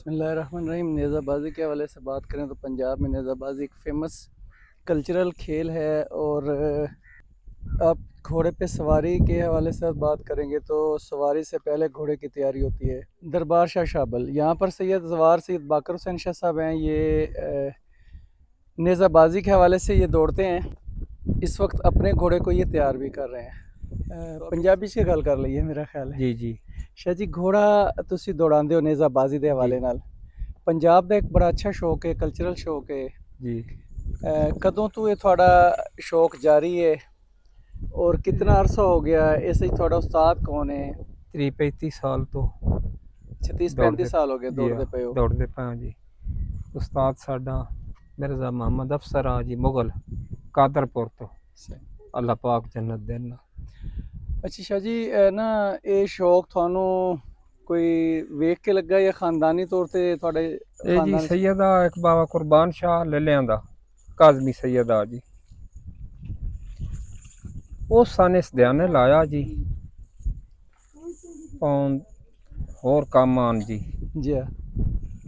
बिस्मिल्लाहिर्रहमानिर्रहीम। नेज़ाबाजी के हवाले से बात करें तो पंजाब में नेज़ाबाजी एक फ़ेमस कल्चरल खेल है। और आप घोड़े पे सवारी के हवाले से बात करेंगे तो सवारी से पहले घोड़े की तैयारी होती है। दरबार शाह शाबल, यहाँ पर सैयद जवार सैयद बाकर हुसैन शाह साहब हैं। ये नेज़ाबाजी के हवाले से ये दौड़ते हैं। इस वक्त अपने घोड़े को ये तैयार भी कर रहे हैं। पंजाबी से गल कर लईए मेरा ख्याल है। जी जी शाह जी, घोड़ा तुसी दौड़ांदे हो नेज़ाबाजी के हवाले नाल। पंजाब का एक बड़ा अच्छा शौक है, कल्चरल शौक है जी। कदों तो ये थोड़ा शौक जारी है और कितना अरसा हो गया? ऐसे ही थोड़ा उस्ताद कौन है? 30-35 साल तो 36-35 साल हो गए जी दौड़ते पे हो। दौड़ते पे हो जी। उस्ताद साडा मिर्ज़ा मोहम्मद अफसर आ जी मुगल कादरपुर तो, अल्लाह पाक जन्नत देना। अच्छा शाह जी, ना ये शौक थानू कोई वेख के लगा या खानदानी तौर ते थोड़े ये जी खानदान? सैयदा एक बाबा कुर्बान शाह ललियां दा काजमी सैयदा जी, उस सन इस ध्यान लाया जी पौन होर काम आन जी। जी हाँ।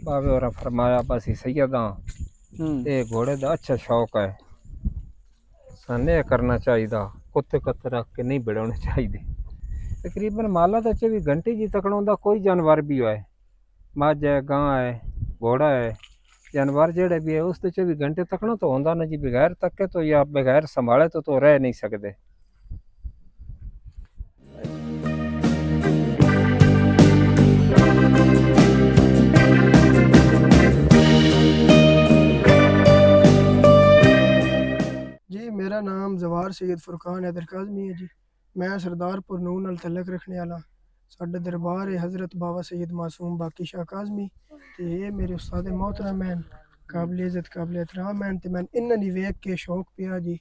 बाबे और फरमाया बस सैयदा ये घोड़े का अच्छा शौक है, साने करना चाहिए, कुत्ते कत्ते रख के नहीं बिड़ाने चाहिए। तकरीबन माला तो 24 घंटे जी तकड़ा कोई जानवर भी है, मझ है, गां है, घोड़ा है, जानवर जेड़े भी है उस 24 घंटे तकना तो होंदा ना जी। बगैर तके तो या बगैर संभाले तो रह नहीं सकते। जी मेरा नाम जवार सैयद फुरकान हैदर काज़मी है जी। मैं सरदारपुर नून नाल तलक रखने वाला। साडा दरबार है हज़रत बाबा सैयद मासूम बाकी शाह काज़मी ते ये मेरे उस्ताद मोहतरम हैं, काबिल इज़्ज़त काबिल एहतराम हैं। ते मैं इन्हां दी वेख के शौक पिया जी।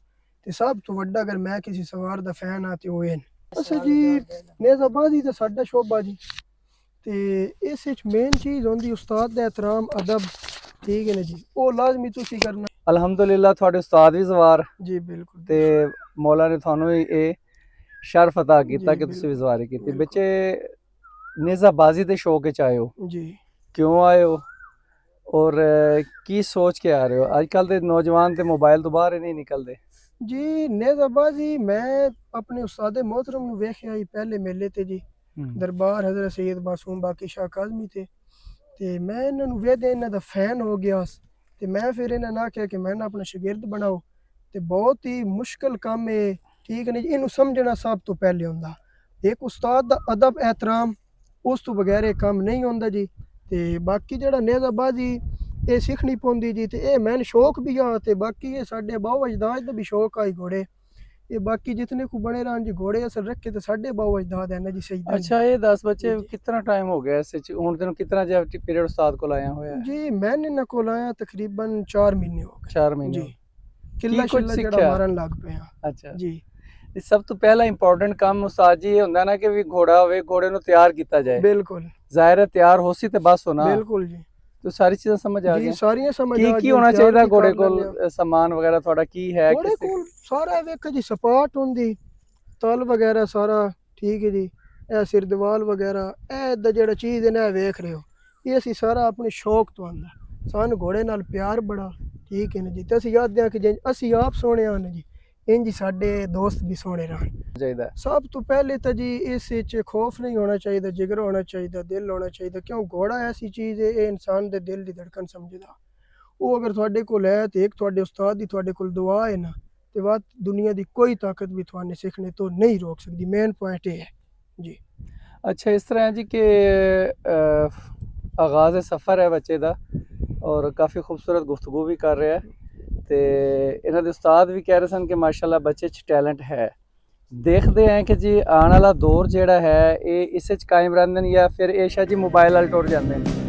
ते सब तो वड्डा अगर मैं किसी सवार दा फैन हाँ ते ओह हैं। अच्छा जी, नेज़ाबाजी ते साडा शोबा जी। ते इस विच मेन चीज़ होंदी उस्ताद दा एहतराम अदब, ठीक है ना जी, वो लाजमी तुसी करना। अल्हम्दुलिल्लाह थोड़े उस्ताद भी जवार जी बिल्कुल ते मौला ने थानू ये शर्फ अता किया जी कि तुसी भी बिल्कुल जवारी की। बिल्कुल बच्चे नेज़ाबाजी के शौक च आए हो, जी। क्यों आए हो और की सोच के आ रहे हो? आजकल के नौजवान तो मोबाइल तो बाहर ही नहीं निकलते। जी नेज़ाबाजी मैं अपने उस्ताद मोहतरम नू वेख्या ही पहले मेले ते जी, दरबार हज़रत सैयद मासूम बाकी शाह काज़मी ते मैं इन्हां नू वेखदे इन्हां दा फैन हो गया ते मैं फिर इन्हां ने आख्या कि मैं ना अपना शागिर्द बनाओ। ते बहुत ही मुश्किल काम है, ठीक है नी जी, इनू समझना सब तो पहले होंदा। एक उस्ताद दा अदब एहतराम, उस तो बगैर ये काम नहीं होंदा जी। ते बाकी जेह्ड़ा नेज़ाबाजी ये सीखनी पौंदी जी। ते ये मैन शौक भी आ ते बाकी ये साढ़े बाऊ अजदाद दा भी शौक आई घोड़े। ये बाकी जितने को बने रहन जी घोड़े असल रखे तो साढ़े बाऊ अजदाद है ना जी सईदा जी। अच्छा ये 10 बच्चे जी कितना टाइम हो गया इस हुण तेन कितना जो पीरियड उस्ताद को आया होया है? जी मैंने इन्हां कोल आया तकरीबन 4 महीने हो गए 4 महीने जी। हो गए। किला की कुछ शिला जेह्ड़ा सिक्ख्या? मारन लग पे हाँ अच्छा, जी। ਤੇ ਸਭ ਤੋਂ ਪਹਿਲਾ ਇੰਪੋਰਟੈਂਟ ਕੰਮ ਉਸਤਾਦ ਜੀ ਇਹ ਹੁੰਦਾ ਨਾ ਕਿ ਵੀ ਘੋੜਾ ਹੋਵੇ, ਘੋੜੇ ਨੂੰ ਤਿਆਰ ਕੀਤਾ ਜਾਏ। बिल्कुल ਜ਼ਾਹਿਰ ਹੈ ਤਿਆਰ ਹੋਸੀ ਤੇ ਬਸ ਹੋਣਾ। बिल्कुल जी। तो सारी चीज़ें समझ आ जी गई। सारियां समझ आ की गई, होना तैयार चाहिए भी घोड़े कर को? लैने आ। सामान वगैरह थोड़ा की है घोड़े किस? को सारा वेख जी सपाट होंदी, तल वगैरह सारा ठीक है जी। ए सिर दवाल वगैरह ए जेड़ा चीज़ है ना वेख रहे हो, ये असी सारा अपने शौक तो आंदा। सान घोड़े नाल प्यार बड़ा, ठीक है ना जी। ते असी याद कि जे असी आप सोहने हन जी, इंज साडे दोस्त भी सोहने रहन। चाहिए? सब तो पहले तो जी इस विच खौफ नहीं होना चाहिए, जिगर होना चाहिए, दिल होना चाहिए। क्यों घोड़ा ऐसी चीज़ है ये इंसान दे दिल दी धड़कन समझदा। वो अगर थोड़े कोल है तो एक थोड़े उस्ताद दी थोड़े कोल दुआ है ना, तो बात दुनिया दी कोई ताकत भी थोड़े सीखने तो नहीं रोक सकती। मेन पॉइंट ये है जी। अच्छा इस तरह है जी कि आगाज़ सफ़र है बच्चे का और काफ़ी खूबसूरत गुफ्तगू भी कर रहा है। तो इन्होंने उस्ताद भी कह रहे सन कि माशाल्लाह बच्चे च टैलेंट है। देखते हैं कि जी आने वाला दौर जेड़ा है ये इस कायम रहिंदे या फिर ये शायद जी मोबाइल वाल टुर जाते हैं।